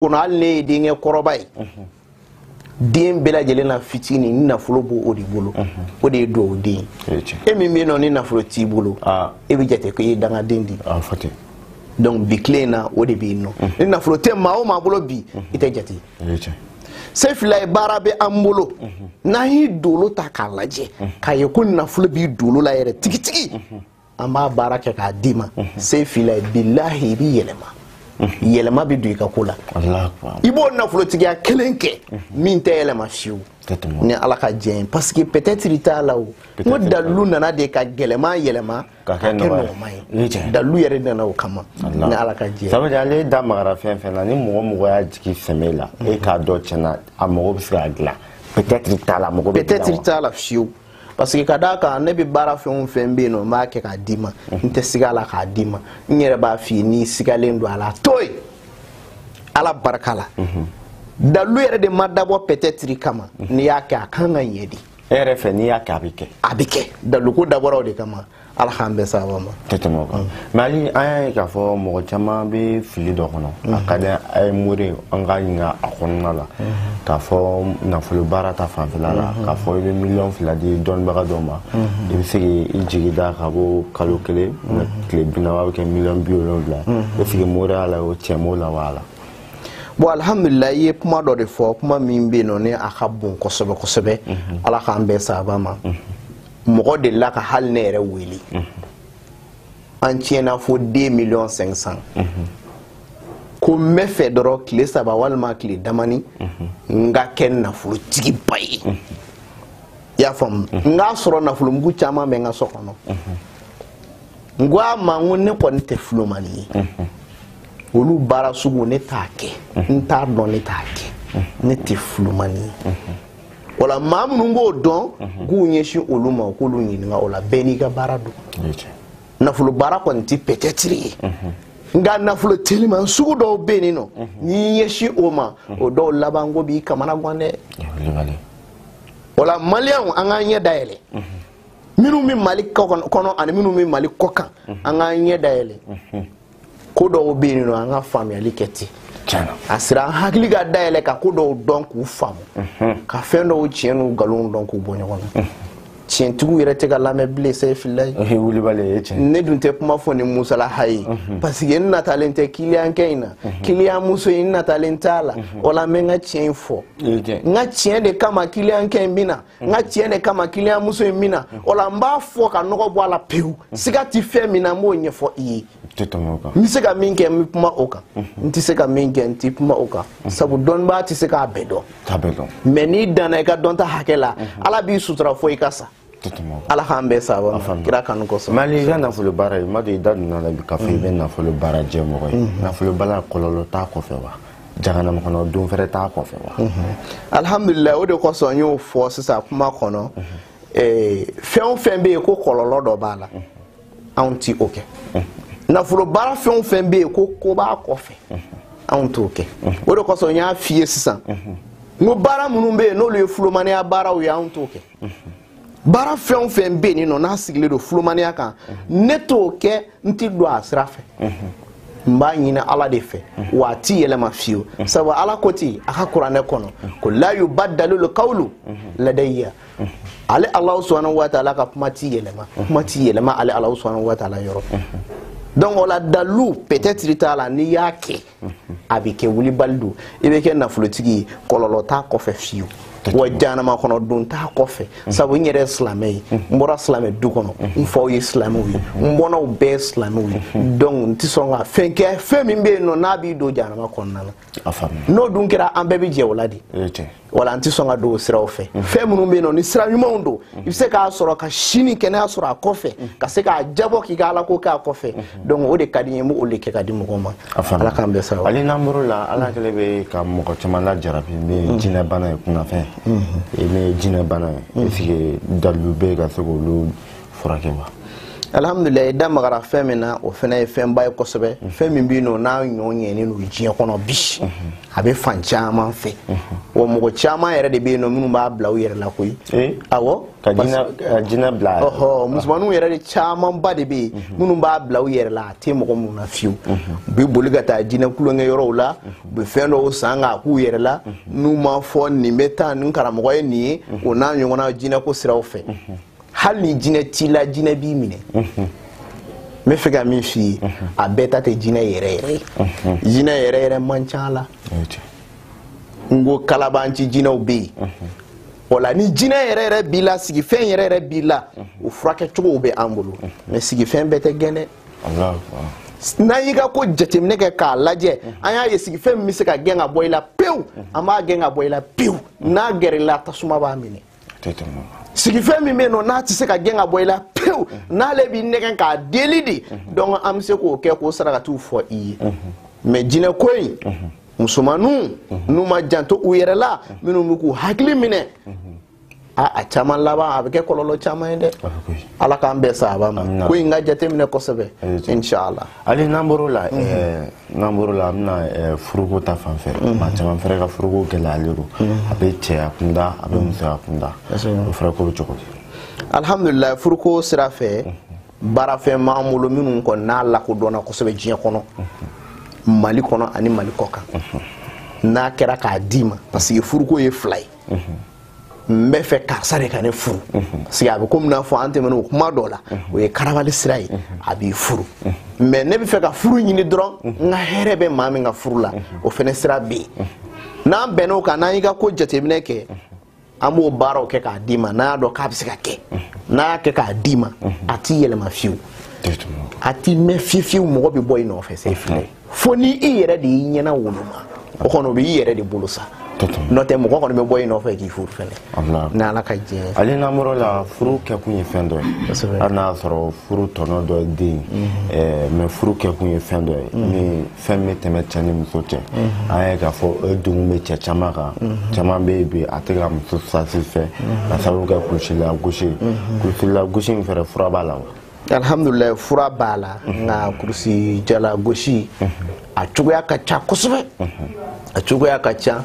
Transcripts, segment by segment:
kono hali ne ye denkɛ kɔrɔba ye den bɛɛ lajɛlen na fitini ni nafolo b'o o de bolo o de ye duwawu den e min bɛ yen nɔ ni nafolo t'i bolo e bɛ jate ko i ye dangaden di donc bi tile in na o de bɛ yen nɔ ni nafolo tɛ maa o maa bolo bi i tɛ jate Sefila ye baara bɛ an bolo n'an y'i dolo ta k'a lajɛ k'a ye ko nafolo b'i dolo la yɛrɛ tigitigi an b'a baara kɛ k'a d'i ma Sefila ye bilahi i b'i yɛlɛma yɛlɛma bɛ don i ka ko la i b'o nafolotigiya kelen kɛ min tɛ yɛlɛma fiyewu ni Ala ka jɛn parce que peut-être i t'a la o n ko dalilu nana de ka gɛlɛma yɛlɛma ka kɛ nɔgɔma ye dalilu yɛrɛ nana o kama ni Ala ka jɛn ça veut dire ale da magara fɛn fɛn na ni mɔgɔ y'a jigi fɛmɛ la e k'a dɔn tiɲɛna a mɔgɔ bɛ se k'a dilan peut-être i t'a la mɔgɔ bɛ peut-être i t'a la fiyewu parce que ka d'a kan ne bɛ baara fɛn o fɛn bɛ yen nɔ n b'a kɛ k'a d'i ma n tɛ siga a la k'a d'i ma n yɛrɛ b'a f'i ye n'i sigalen don a la to yen Ala barika la dalilu yɛrɛ de ma dabɔ peut-être kama n'i y'a kɛ a kan ka ɲɛ de e yɛrɛ fɛ n'i y'a kɛ a bɛ kɛ dalilu ko dabɔra o de kama Ala k'an bɛɛ sababa ma tɛ tɛmɛ o kan mais hali an y'a ye k'a fɔ mɔgɔ caman bɛ fili dɔ kɔnɔ a ka di a ye mure an ka ɲinɛ a kɔnɔna la k'a fɔ nafolo baara ta fanfɛla la k'a fɔ i bɛ miliyɔn 2 di dɔnnibaga dɔ ma i bɛ se k'i jigi da ka bɔ kalo kelen tile 40 a bɛ kɛ miliyɔn 70 est-ce que mure y'a la o tiɲɛ m'o la wa ala bon alhamdulillah i ye kuma dɔ de fɔ kuma min bɛ yen nɔ ni a ka bon kosɛbɛ kosɛbɛ Ala k'an bɛɛ sababa ma mɔgɔ de la ka hali ne yɛrɛ wele an tiɲɛna fo 2,500,000 ko n bɛ fɛ dɔrɔn tile 3 walima tile damani n ka kɛ nafolotigiba ye i y'a faamu n k'a sɔrɔ nafolomugu caman bɛ n ka so kɔnɔ n ko a ma n ko ne kɔni tɛ filomani ye olu baara sugu ne t'a kɛ n t'a dɔn ne t'a kɛ ne tɛ filomani ye wala maa minnu b'o dɔn k'u ɲɛsin olu ma k'olu ɲininka o la bɛɛ n'i ka baara don nafolo baara kɔni tɛ peut-être ye nka nafolo teliman sugu dɔw bɛ yen nɔ n'i ɲɛsin o ma o dɔw laban ko b'i kamana gan dɛ wala maliyɛnw an k'an ɲɛ dayɛlɛ minnu bɛ Mali kɔnɔ ani minnu bɛ Mali kɔ kan an k'an ɲɛ dayɛlɛ ko dɔw bɛ yen nɔ an ka faamuyali kɛ ten a sera an hakili ka dayɛlɛ ka ko dɔw dɔn k'u faamu ka fɛn dɔw tiɲɛ n'u nkalonw dɔn k'u bɔ ɲɔgɔn na tiɲɛtigiw yɛrɛ tɛ ka lamɛn bilen Sefila ye ne dun tɛ kuma fɔ ni musalaha ye parce que n natalen tɛ client kɛ in na client muso in natalen t'a la o la n bɛ n ka tiɲɛ in fɔ n ka tiɲɛ de kama client kɛ in bɛ na n ka tiɲɛ de kama client muso in bɛ na o la n b'a fɔ ka nɔgɔ bɔ a la pewu siga tɛ fɛn min na n b'o ɲɛfɔ i ye n bɛ se ka min kɛ n bɛ kuma o kan n tɛ se ka min kɛ n tɛ kuma o kan sabu dɔnnibaga tɛ se k'a bɛɛ dɔn mais n'i danna i ka dɔnta hakɛ la Ala b'i sutura fo i ka sa Ala k'an bɛɛ sababa kira kanu kosɔn mais hali i ka nafolo baara ye ma dɔn i da donna la bi k'a fɔ i bɛ nafolo baara jɛ mɔgɔ ye nafolo baara kɔlɔlɔ t'a kɔfɛ wa jahanama kɔnɔ don fɛrɛ t'a kɔfɛ wa alhamdulillah o de kosɔn n y'o fɔ sisan kuma kɔnɔ fɛn o fɛn bɛ yen ko kɔlɔlɔ dɔ b'a la anw ti o kɛ nafolo baara fɛn o fɛn bɛ yen ko b'a kɔfɛ anw t'o kɛ o de kosɔn n y'a f'i ye sisan n ko baara minnu bɛ yen n'olu ye filomaniya baaraw ye anw t'o kɛ baara fɛn o fɛn bɛ yen nɔ n'a sigilen don filomaniya kan ne t'o kɛ n ti don a sira fɛ n b'a ɲini Ala de fɛ wa a ti yɛlɛma fiyewu sabu Ala ko ten a ka kuranɛ kɔnɔ ko la yubaddalu l-qawlu ladayya ale Alahu subhanahu wa ta'ala ka kuma ti yɛlɛma ale Alahu subhanahu wa ta'ala yɔrɔ donc o la dalilu peut-être t'a la n'i y'a kɛ a bɛ kɛ wulibali don i bɛ kɛ nafolotigi ye kɔlɔlɔ t'a kɔfɛ fiyewu wa jahanama kɔnɔ don t'a kɔfɛ sabu n yɛrɛ ye silamɛ ye n bɔra silamɛ du kɔnɔ n faw ye silamɛw ye n bɔnnaw bɛɛ ye silamɛw ye donc n tɛ sɔn ka fɛn kɛ fɛn min bɛ yen nɔ n'a b'i don jahanama kɔnɔna na n'o dun kɛra an bɛɛ bɛ jɛ o la de wala n tɛ sɔn ka don o siraw fɛ fɛn minnu bɛ yen nɔ ni sira ɲumanw don i bɛ se k'a sɔrɔ ka sini kɛnɛya sɔrɔ a kɔfɛ ka se k'a jabɔ k'i ka Ala ko k'a kɔfɛ donc o de ka di n ye n b'o de kɛ ka di mɔgɔw ma Ala k'an bɛɛ sababa hali n'an bɔr'o la Ala kɛlen bɛ ka mɔgɔ caman lajarabi ni jinɛ bana ye kunnafɛn ni jinɛ bana ye est-ce que dalilu bɛ ka se k'olu furakɛ wa alhamdulillah da magara fɛn min na o fɛnɛ ye fɛnba ye kosɛbɛ fɛn min bɛ yen n'a ɲɔ ɲɛnen no diɲɛ kɔnɔ bi a bɛ fan caman fɛ wa mɔgɔ caman yɛrɛ de bɛ yen minnu b'a bila u yɛrɛ la koyi awɔ ka jinɛ bila musomaninw yɛrɛ de camanba de bɛ yen minnu b'a bila u yɛrɛ la a tɛ mɔgɔ minnu na fiyewu u bɛ boli ka taa jinɛ kulonkɛ yɔrɔw la u bɛ fɛn dɔw san k'a k'u yɛrɛ la n'u ma fɔ nin bɛ taa nin karamɔgɔ ye nin ye o n'a ɲɔgɔnna jinɛ ko siraw fɛ hali ni jinɛ t'i la jinɛ b'i minɛ n bɛ fɛ ka min f'i ye a bɛɛ ta tɛ jinɛ yɛrɛ yɛrɛ ye jinɛ yɛrɛ yɛrɛ man ca la n ko kalabanci jinɛw bɛ yen o la ni jinɛ yɛrɛ yɛrɛ b'i la sigifɛn yɛrɛ yɛrɛ b'i la o furakɛcogow bɛ an bolo mɛ sigifɛn bɛɛ tɛ gɛn dɛ n'an y'i ka ko jateminɛ kɛ k'a lajɛ an y'a ye sigifɛn min bɛ se ka gɛn ka bɔ i la pewu an b'a gɛn ka bɔ i la pewu n'a gɛrɛ i la tasuma b'a minɛ sigifɛn min bɛ yen n'a tɛ se ka gɛn ka bɔ i la pewu n'ale b'i nɛgɛn k'a deli de donc an bɛ se k'o kɛ k'o sarakatiw fɔ i ye mɛ jinɛ ko in musomaninw n'u ma janto u yɛrɛ la minnu bɛ k'u hakili minɛ a caman laban a bɛ kɛ kɔlɔlɔ caman ye dɛ ala k'an bɛɛ sahaba ma ko in ka jateminɛ kosɛbɛ inshallah hali n'an bɔr'o la an bɛna furuko ta fanfɛ maa caman fɛnɛ ka furuko gɛlɛyalen don a bɛ cɛya kunda a bɛ musoya kunda o furuko bɛ cogo di alhamdulillah furuko sira fɛ baarafɛn m'an bolo minnu kɔni n'a lakodɔnna kosɛbɛ diɲɛ kɔnɔ Mali kɔnɔ ani Mali kɔ kan n'a kɛra k'a d'i ma parce que furuko ye fila ye n bɛ fɛ karisa de ka ne furu parce que a bɛ komi n'a fɔ an tɛmɛna o kuma dɔ la o ye karabali sira ye a b'i furu mais ne bɛ fɛ ka furu ɲini dɔrɔn n ka hɛrɛ bɛ maa min ka furu la o fɛnɛ sira bɛ yen n'an bɛnn'o kan n'an y'i ka ko jateminɛ kɛ an b'o baaraw kɛ k'a d'i ma n'a y'a dɔn k'a bɛ se ka kɛ n'a y'a kɛ k'a d'i ma a t'i yɛlɛma fiyewu a t'i mɛn fiyewu mɔgɔ bɛ bɔ i nɔfɛ c'est filɛ fo ni i yɛrɛ de y'i ɲɛna woloma o kɔni o bɛ i yɛrɛ de bolo sa n'o tɛ mɔgɔ kɔni bɛ bɔ i nɔfɛ k'i furu fɛnɛ ni ala ka diɲɛ ale n'an bɔr'o la furu kɛkun ye fɛn dɔ ye hali n'a y'a sɔrɔ furu tɔnɔ dɔ ye den mɛ furu kɛkun ye fɛn dɔ ye ni fɛn bɛ tɛmɛ cɛ ni muso cɛ an ye k'a fɔ o denw bɛ cɛ caman kan caman bɛ yen bi a tɛ ka muso satisfait ka sababu kɛ kulusila gosi kulusila gosi in fɛnɛ fura b'a la wa alhamdulillah fura b'a la nka kurusi jala gosi a cogoya ka ca kosɛbɛ a cogoya ka ca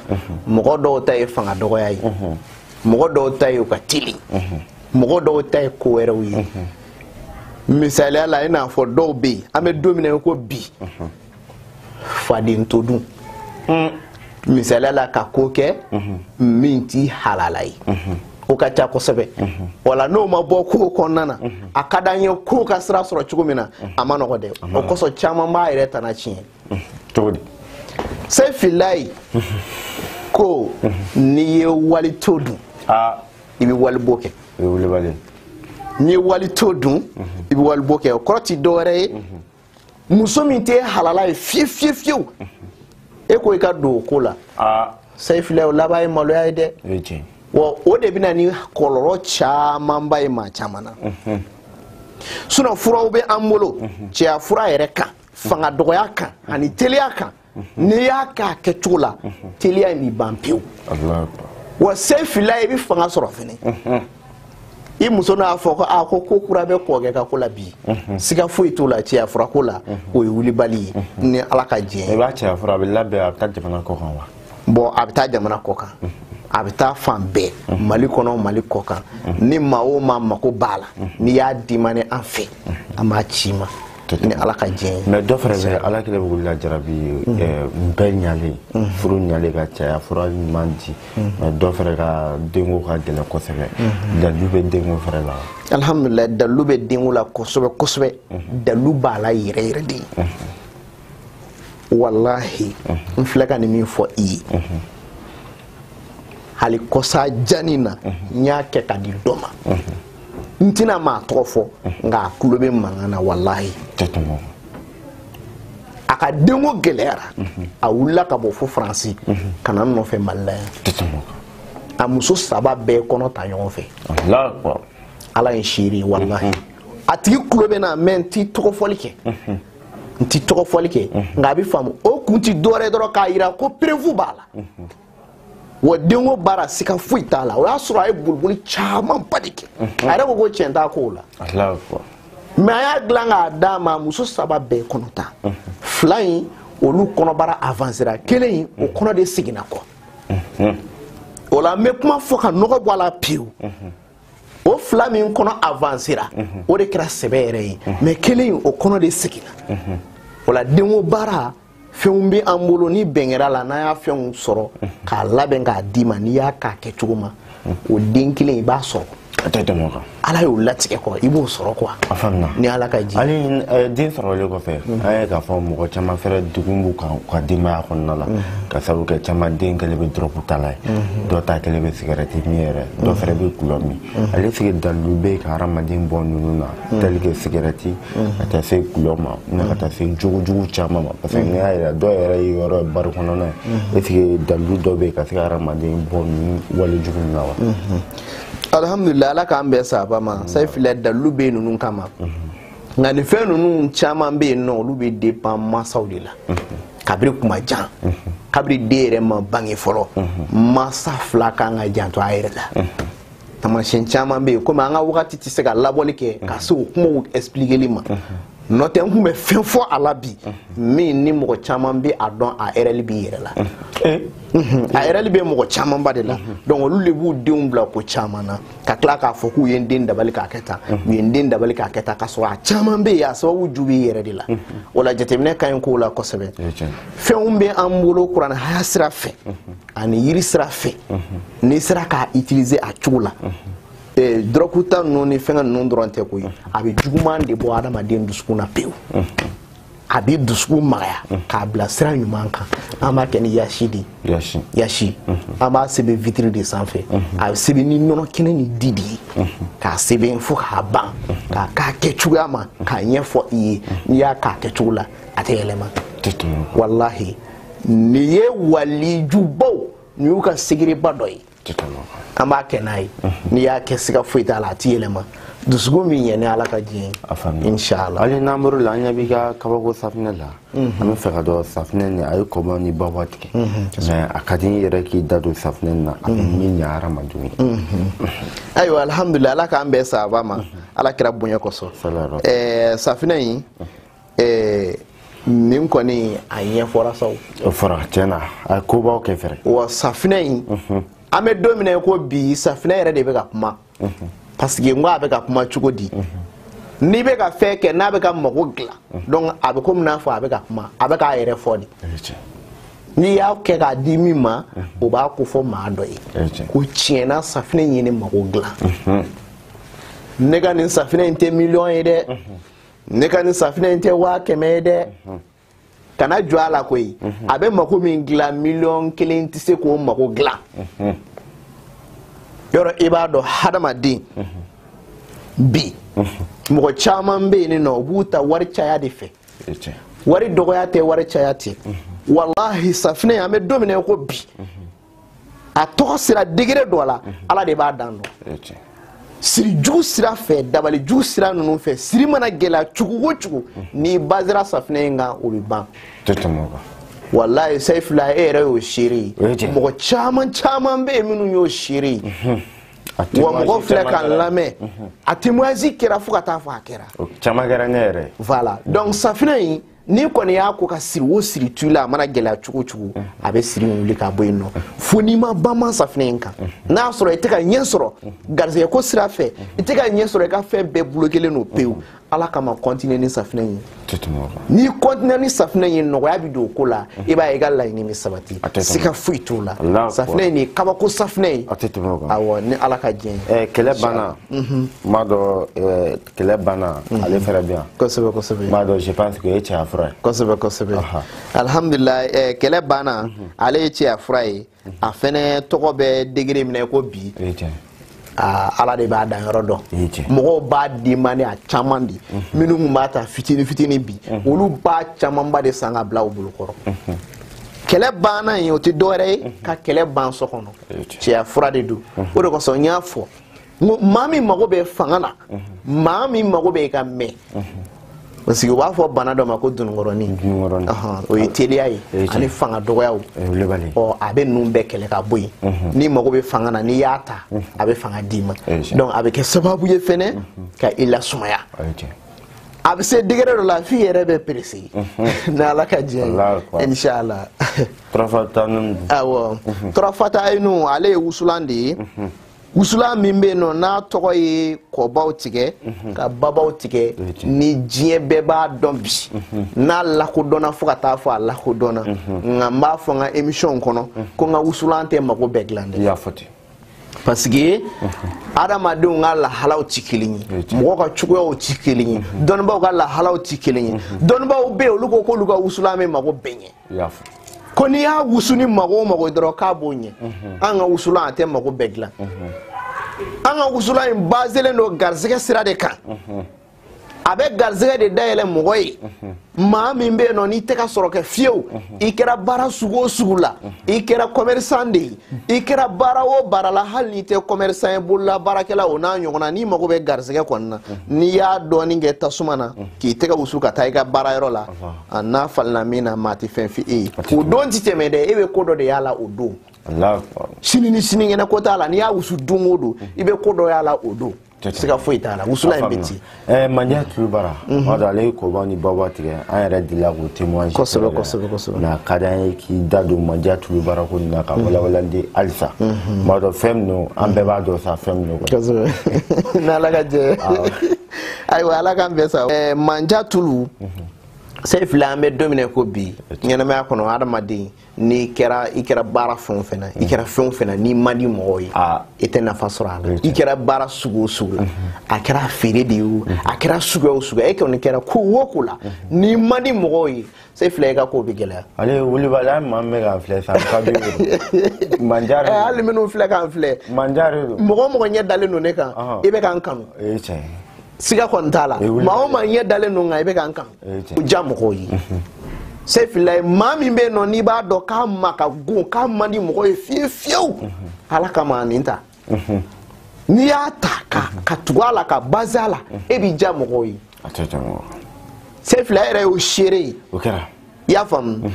mɔgɔ dɔw ta ye fanga dɔgɔya ye mɔgɔ dɔw ta ye u ka teli mɔgɔ dɔw ta ye ko wɛrɛw ye misaliya la i n'a fɔ dɔw bɛ yen an bɛ don min na ko bi faden to dun misaliya la ka ko kɛ min t'i halala ye o ka ca kosɛbɛ wala n'o ma bɔ ko kɔnɔna na a ka d'an ye ko ka sira sɔrɔ cogo min na a ma nɔgɔ dɛ o kosɔn caman b'a yɛrɛ tana tiɲɛ cogo di se filayi ko n'i ye wali to dun i bɛ wali bɔ kɛ n'i ye wali to dun i bɛ wali bɔ kɛ o kɔrɔ ti dɔwɛrɛ ye muso min tɛ halala ye fiyewu e ko i ka don o ko la se filayi o laban ye maloya ye dɛ wa o de bɛna ni kɔlɔlɔ camanba ye maa caman na sinon furaw bɛ an bolo cɛya fura yɛrɛ kan fanga dɔgɔya kan ani teliya kan n'i y'a k'a kɛcogo la teliya in b'i ban pewu wa se fila i bɛ fanga sɔrɔ fɛnɛ i muso n'a fɔ ko ko kura bɛ kɔkɛ ka ko la bi siga foyi t'o la cɛya fura ko la o ye wulibali ye ni ala ka diɲɛ i b'a cɛya fura a bɛ labɛn a bɛ taa jamana kɔ kan wa bon a bɛ taa jamana kɔ kan a bɛ taa fan bɛɛ Mali kɔnɔ Mali kɔ kan ni maa o maa mako b'a la n'i y'a di ma ni an fɛ an b'a ci ma ni ala ka diɲɛ mais dɔ fɛnɛ bɛ ala kɛlen bɛ k'olu lajarabi bɛɛ ɲalen furu ɲalen ka caya fura ɲuman di mais dɔ fɛnɛ ka denko ka gɛlɛn kosɛbɛ dalu bɛ denko fɛnɛ la alhamdulillah dalu bɛ denko la kosɛbɛ kosɛbɛ dalu b'a la yɛrɛ yɛrɛ de wallahi n filɛ ka nin min fɔ i ye hali kɔsa jani na n y'a kɛ ka di dɔ ma n tɛna maa tɔgɔ fɔ nka a tulo bɛ mankan na wallahi a ka denko gɛlɛyara a wulila ka bɔ fo Faransi ka na n nɔfɛ Mali la yan a muso 3 bɛɛ kɔnɔ ta ɲɔgɔn fɛ ala ye seere ye wallahi a tigi tulo bɛ na mɛ n t'i tɔgɔ fɔli kɛ n t'i tɔgɔ fɔli kɛ nka a bɛ faamu o kun ti dɔwɛrɛ dɔrɔn k'a jira ko prévu b'a la wa denko baara siga foyi t'a la o y'a sɔrɔ a ye boliboli caman ba de kɛ a yɛrɛ ko tiɲɛ t'a kow la mais a y'a dilan k'a d'a ma muso 3 bɛɛ kɔnɔ ta 2 in olu kɔnɔbara avancera 1 in o kɔnɔ de seginna kɔ o la n bɛ kuma fɔ ka nɔgɔ bɔ a la pewu o 2 min kɔnɔ avancera o de kɛra sɛbɛ yɛrɛ ye mais 1 in o kɔnɔ de seginna o la denko baara fɛnw bɛ an bolo ni bɛnkɛra la n'a y'a fɛnw sɔrɔ k'a labɛn k'a d'i ma n'i y'a k'a kɛ cogo ma o den 1 i b'a sɔrɔ ala y'o latigɛ kɔ i b'o sɔrɔ quoi ni ala ka ji ali den sɔrɔlen kɔfɛ an ye k'a fɔ mɔgɔ caman fɛrɛ dugun b'u kan ka denbaya kɔnɔna la ka sabu kɛ caman den kɛlen bɛ drogue tala ye dɔw ta kɛlen bɛ cigarette min yɛrɛ dɔw fɛrɛ bɛ kulɔ min ale sigi dalilu bɛ ka hadamaden bɔ ninnu na tel que cigarette ka taa se kulɔ ma na ka taa se jogojugu caman ma parce que n'i y'a yira dɔw yɛrɛ ye yɔrɔ ye bari kɔnɔna ye est-ce que dalilu dɔw bɛ ka se ka hadamaden bɔ nin walejugu in na wa alhamdulillah ala k'an bɛɛ saba ma sai filɛ dalu bɛ ninnu kama nka nin fɛn ninnu caman bɛ yen nɔ olu bɛ dépend mansaw de la kabiri kuma jan kabiri den yɛrɛ ma bange fɔlɔ mansa 2 kan ka janto a yɛrɛ la tamasiyɛn caman bɛ yen komi an ka wagati tɛ se ka labɔli kɛ ka se o kumaw expliquer ma n'o tɛ n kun bɛ fɛn fɔ a la bi min ni mɔgɔ caman bɛ a dɔn a RL b'i yɛrɛ la a RL bɛ mɔgɔ caman ba de la donc olu de b'u denw bila ko caman na ka tila k'a fɔ k'u ye n den dabali k'a kɛ tan u ye n den dabali k'a kɛ tan ka sɔrɔ a caman bɛ yen a sababu ju b'i yɛrɛ de la o la jateminɛ ka ɲi k'o la kosɛbɛ fɛnw bɛ an bolo kuranɛ haya sira fɛ ani yiri sira fɛ n'i sera k'a utiliser a cogo la drogue ta ninnu ni fɛn ninnu dɔrɔn tɛ koyi a bɛ juguman de bɔ adamaden dusukun na pewu a bɛ dusukun magaya k'a bila sira ɲuman kan an b'a kɛ ni yasi de yasi an b'a sɛbɛn vitre de sanfɛ a bɛ sɛbɛn ni nɔnɔ kɛnɛ ni di de ye k'a sɛbɛn fo k'a ban k'a k'a kɛ cogoya ma k'a ɲɛfɔ i ye n'i y'a k'a kɛ cogo la a tɛ yɛlɛma walahi nin ye walijubaw nin y'u ka sigiriba dɔ ye an b'a kɛ n'a ye n'i y'a kɛ siga foyi t'a la a tɛ yɛlɛma dusukun min ɲɛ ni ala ka diɲɛ inshallah hali n'an bɔr'o la an ɲɛ b'i ka kabako safinɛ la an bɛ fɛ ka dɔn safinɛ nin a ye kɔmɔ ni baba tigɛ mais a ka di n yɛrɛ k'i da don safinɛ na a bɛ min ɲɛ hadamadenw ye ayiwa alhamdulillah ala k'an bɛɛ saba ma ala kɛra bonya kosɔn safinɛ in nin kɔni a ɲɛfɔra sa o fɔra tiɲɛna a ye kobaw kɛ fɛrɛ wa safinɛ in an bɛ don min na ko bi safinɛ yɛrɛ de bɛ ka kuma parce que n ko a bɛ ka kuma cogo di n'i bɛ ka fɛn kɛ n'a bɛ ka mago dilan donc a bɛ komi n'a fɔ a bɛ ka kuma a bɛ k'a yɛrɛ fɔ de n'i y'a kɛ k'a di min ma o b'a ko fɔ maa dɔ ye ko tiɲɛna safinɛ in ye ne mago dilan ne ka nin safinɛ in tɛ miliyɔn ye dɛ ne ka nin safinɛ in tɛ 500 ye dɛ kana jɔ a la koyi a bɛ mako min dilan miliyɔn 1 tɛ se k'o mako dilan yɔrɔ i b'a dɔn hadamaden bi mɔgɔ caman bɛ yen nɔ u b'u ta wari caya de fɛ wari dɔgɔya tɛ wari caya tɛ walahi safinɛ an bɛ don min na ko bi a tɔgɔ sera degré dɔ la ala de b'a dan dɔn siri jugu sira fɛ dabali jugu sira ninnu fɛ siri mana gɛlɛya cogo o cogo n'i basera safinɛ in kan o bɛ ban wallahi Saifula e yɛrɛ y'o seere ye mɔgɔ caman bɛ yen minnu y'o seere ye wa mɔgɔ filɛ k'an lamɛn a témoignage kɛra fo ka taa fɔ a kɛra caman kɛra ne yɛrɛ voilà donc safinɛ in n'i kɔni y'a ko ka siri o siri tu la a mana gɛlɛya cogo o cogo a bɛ siri in wuli ka bɔ yen nɔ fo n'i ma bama safinɛ in kan n'a sɔrɔ i tɛ ka ɲɛ sɔrɔ garisɛgɛ ko sira fɛ i tɛ ka ɲɛ sɔrɔ i ka fɛn bɛɛ bloqué len don pewu ala kama continuer ni safinɛ in n'i continuer ni safinɛ in nɔgɔya bɛ don o ko la i b'a ye i ka laɲini bɛ sabati siga foyi t'o la safinɛ in ye kabako safinɛ ye awɔ ni ala ka diɲɛ ye kɛlɛ banna m'a dɔn kɛlɛ banna ale fɛnɛ bɛ yan kosɛbɛ m'a dɔn je pense que o ye cɛya fura ye kosɛbɛ alhamdulillah kɛlɛ banna ale ye cɛya fura ye a fɛnɛ tɔgɔ bɛ degré min na ko bi ala de b'a dan yɔrɔ dɔn mɔgɔw b'a demandé a caman de minnu kun b'a ta fitini bi olu b'a camanba de san ka bila u bolokɔrɔ kɛlɛ banna in o tɛ dɔwɛrɛ ye ka kɛlɛ ban so kɔnɔ cɛya fura de don o de kosɔn n y'a fɔ maa min mago bɛ fanga na maa min mago bɛ i ka mɛn parce que u b'a fɔ bana dɔ ma ko dununkɔrɔnin o ye teliya ye ani fanga dɔgɔyaw a bɛ ninnu bɛɛ kɛlɛ ka bɔ yen n'i mago bɛ fanga na n'i y'a ta a bɛ fanga d'i ma donc a bɛ kɛ sababu ye fɛnɛ ka i lasumaya a bɛ se degré dɔ la f'i yɛrɛ bɛ pressé ni Ala ka diɲɛ ye inchallah Turafata ninnu awɔ turafata ninnu ale ye wusulan de ye wusulan min bɛ yen nɔ n'a tɔgɔ ye kɔbaw tigɛ ka babaw tigɛ ni diɲɛ bɛɛ b'a dɔn bi n'a lakodɔnna fo ka taa fɔ a lakodɔnna nka n b'a fɔ n ka émission kɔnɔ ko n ka wusulan tɛ mago bɛɛ dilan dɛ. I y'a fɔ ten. Parce que adamadenw ka lahalaw ti kelen ye mɔgɔ ka cogoyaw ti kelen ye dɔnnibaw ka lahalaw ti kelen ye dɔnnibaw bɛ yen olu ko k'olu ka wusulan bɛ mago bɛɛ ɲɛ. I y'a fɔ. Ko n'i y'a wusu ni mago o mago dɔrɔn k'a b'o ɲɛ an ka wusulan a tɛ mago bɛɛ dilan an ka wusulan in baselen don garisɛgɛ sira de kan a bɛ garisɛgɛ de dayɛlɛ mɔgɔ ye maa min bɛ yen nɔ n'i tɛ ka sɔrɔ kɛ fiyewu i kɛra baara sugu o sugu la i kɛra commerçant de ye i kɛra baara o baara la hali n'i tɛ commerçant ye bolola baarakɛla o n'a ɲɔgɔnna n'i mago bɛ garisɛgɛ kɔni na n'i y'a dɔɔni kɛ tasuma na k'i tɛgɛ wusu ka taa i ka baarayɔrɔ la a n'a falenna min na maa tɛ fɛn f'i ye o don ti tɛmɛ dɛ e bɛ ko dɔ de y'a la o don sini ni sinikɛnɛ ko t'a la n'i y'a wusu don o don i bɛ ko dɔ y'a la o don. Sika foyi t'a la wusula in bɛ ten. Manja Tulubara o de ale ye kɔbaw ni babaw tigɛ an yɛrɛ delila k'o témoignage kosɛbɛ kosɛbɛ kosɛbɛ mais a ka d'an ye k'i da don Manja Tulubara ko nin na ka walawalali halisa m'a dɔn fɛn min don an bɛɛ b'a dɔn sa fɛn min don kosɛbɛ n'Ala ka jɛ ayiwa Ala k'an bɛn sa Manja Tulu c'est filɛ an bɛ don min na ko bi ɲɛnamaya kɔnɔ adamaden n'i kɛra i kɛra baara fɛn o fɛn na i kɛra fɛn o fɛn na n'i man di mɔgɔw ye i tɛ nafa sɔrɔ a la i kɛra baara sugu o sugu la a kɛra feere de ye o a kɛra suguya o suguya e kɔni kɛra ko o ko la n'i man di mɔgɔw ye c'est filɛ i ka ko bɛ gɛlɛya. ale Wulibali an maa min bɛ k'an filɛ san ka bi Manja de hali minnu filɛ k'an filɛ Manja de don mɔgɔ mɔgɔ ɲɛ dalen don ne kan i bɛ k'an kanu. Siga kɔni t'a la maa o maa ɲɛ dalen don kan i bɛ k'an kanu o diya mɔgɔw ye. C'est filɛ maa min bɛ yen nɔ n'i b'a dɔn k'a ma ka gon k'a man di mɔgɔ ye fiyewu fiyewu Ala kama nin ta n'i y'a ta ka tugu a la ka base a la e b'i diya mɔgɔw ye. c'est filɛ yɛrɛ y'o seere ye i y'a faamu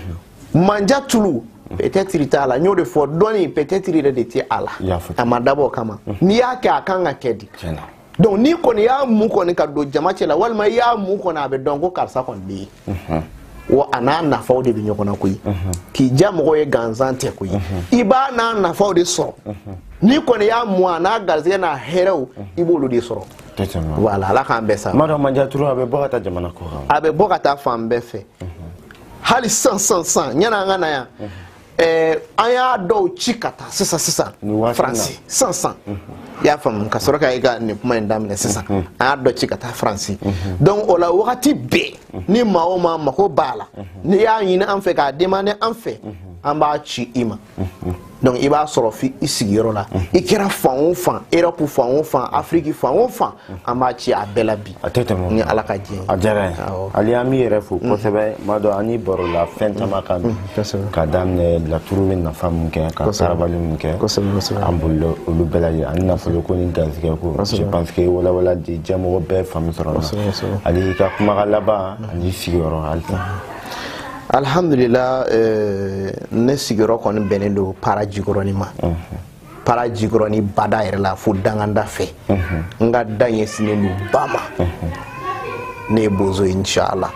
Manja Tulu peut-être t'a la n y'o de fɔ dɔnni peut-être yɛrɛ de tɛ a la a ma dabɔ o kama n'i y'a kɛ a kan ka kɛ di. Donc n'i kɔni y'a mun kɔni ka don jama cɛ la walima i y'a mun kɔni a bɛ dɔn ko karisa kɔni bɛ yen wa a n'a nafaw de bɛ ɲɔgɔn na koyi k'i diya mɔgɔw ye gansan tɛ koyi i b'a n'a nafaw de sɔrɔ n'i kɔni y'a mun a n'a garisɛgɛ n'a hɛrɛw i b'olu de sɔrɔ voilà Ala k'an bɛɛ sa. M'a dɔn Manja Tulu a bɛ bɔ ka taa jamana kɔ kan. A bɛ bɔ ka taa fan bɛɛ fɛ hali sisan yanni an ka na yan an y'a dɔw ci ka taa sisan Faransi sisan i y'a faamu ka sɔrɔ ka i ka nin kuma in daminɛ sisan an y'a dɔ ci ka taa Faransi donc o la wagati bɛɛ ni maa o maa mako b'a la n'i y'a ɲini an fɛ k'a demander an fɛ an b'a ci i ma donc i b'a sɔrɔ fi i sigiyɔrɔ la i kɛra fan o fan Europe fan o fan Afrique fan o fan an b'a ci a bɛɛ la bi ni Ala ka diɲɛ a diyara n ye hali an b'i yɛrɛ fo kosɛbɛ m'a dɔn an ni baro la fɛn caman kan ka daminɛ laturu bɛ nafa min kɛ ka sarabali min kɛ an bolila olu bɛɛ lajɛlen ani nafolo ko ni garisɛgɛ ko je pense que walawala di diɲɛmɔgɔ bɛɛ faamu sɔrɔ la hali i ka kumakan laban ani sigiyɔrɔ halisa. Alhamdulillah ne sigiyɔrɔ kɔni bɛnnen don Para Jikɔrɔni ma Para Jikɔrɔni bada yɛrɛ la fo danganda fɛ n ka da ɲɛsinnen don ba ma ne ye bozo inchallah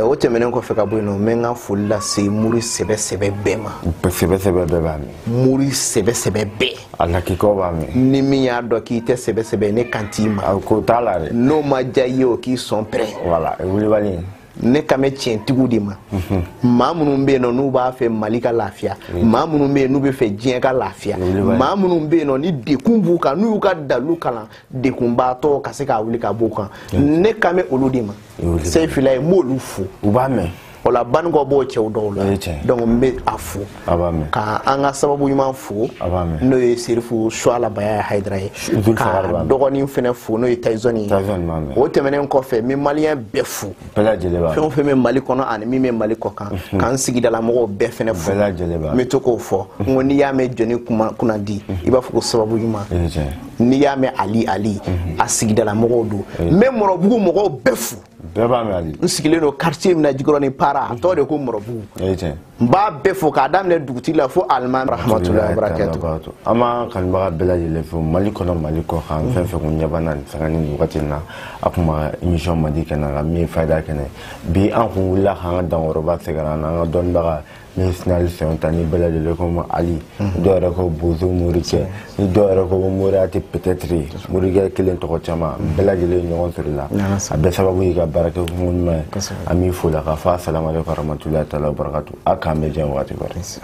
o tɛmɛnen kɔfɛ ka bɔ yen nɔ n bɛ n ka foli lase muri sɛbɛ bɛɛ ma sɛbɛ bɛɛ b'a mɛn muri sɛbɛ bɛɛ a lakikaw b'a mɛn ni min y'a dɔn k'i tɛ sɛbɛ ne kan t'i ma ko t'a la dɛ n'o ma diya i ye o k'i sɔn prêt voilà Wulibali ne kan bɛ tiɲɛtigiw de ma maa minnu bɛ yen nɔ n'u b'a fɛ Mali ka lafiya maa minnu bɛ yen n'u bɛ fɛ diɲɛ ka lafiya maa minnu bɛ yen nɔ ni dekun b'u kan n'u y'u ka dalu kalan dekunbaatɔ ka se k'a wuli ka b'u kan ne kan bɛ olu de ma c'est filɛ n b'olu fo u b'a mɛn o la banikɔ b'o cɛw dɔw la donc n bɛ a fo ka an ka sababu ɲuman fo n'o ye Serifu Suala Baya Hayidara ye ka dɔgɔnin fɛnɛ fo n'o ye Tyson ye o tɛmɛnen kɔfɛ n bɛ maliyɛn bɛɛ fo fɛn o fɛn bɛ Mali kɔnɔ ani min bɛ Mali kɔ kan k'an sigidala mɔgɔw bɛɛ fɛnɛ fo n bɛ to k'o fɔ n ko n'i y'a mɛn jɔnni kunnadi i b'a fɔ ko sababu ɲuman n'i y'a mɛn Ali a sigidala mɔgɔw don n bɛ Mɔrɔbugu mɔgɔw bɛɛ fo bɛɛ b'a mɛn ali n sigilen don quartier min na Jikɔrɔni Para a tɔgɔ de ko Mɔrɔbugu n b'a bɛɛ fo k'a daminɛ dugutigi la fo Alimami rahmatulahi wa barakatuh an b'a kanubaga bɛɛ lajɛlen fo Mali kɔnɔ Mali kɔ kan fɛn fɛn kun ɲɛ b'an na nin sanga ni wagati in na a kun ma émission Madi kɛnɛ kan min ye fayida kɛnɛ bi an kun wulila k'an ka dankɔrɔba sɛgɛrɛ an na an ka dɔnnibaga min ye Sinali Sɛnta ni bɛɛ lajɛlen ko ma Ali dɔw yɛrɛ ko Bozo Morikɛ ni dɔw yɛrɛ ko Moriati peut-être Morikɛ kelen tɔgɔ caman bɛɛ lajɛlen ɲɔgɔn sɔrɔ la a bɛɛ sababu ye ka baara kɛ kun ɲuman ye an b'i fo la k'a fɔ assalamu alaikum warahmatullahi taala wabarakatuh a k'an bɛɛ jɛn wagati kɔrɔ